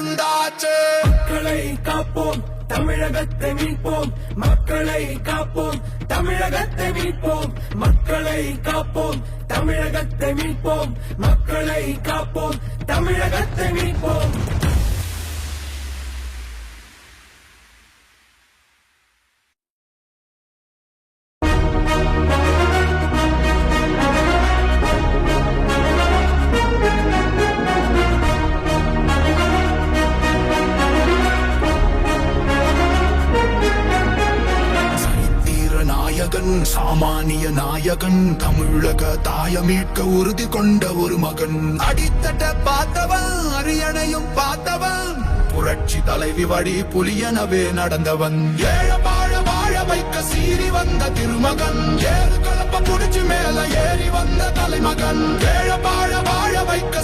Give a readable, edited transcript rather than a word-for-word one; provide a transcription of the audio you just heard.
வந்தாச்சு. மக்களை காப்போம், தமிழகத்தை மீட்போம். மக்களை காப்போம், தமிழகத்தை மீட்போம். மக்களை காப்போம், தமிழகத்தை மீட்போம். மக்களை காப்போம், தமிழகத்தை மீட்போம். சாமானிய நாயகன், தமிழக தாய மீட்க உறுதி கொண்ட ஒரு மகன். அடித்தட்ட பார்த்தவன், அரியணையும் பார்த்தவன், புரட்சி தலைவி வழி புலியனவே நடந்தவன். ஏழ வாழ வாழ வைக்க சீறி வந்த திருமகன், ஏறு கலப்ப புடிச்சு மேல ஏறி வந்த தலைமகன். ஏழ வாழ வாழ வைக்க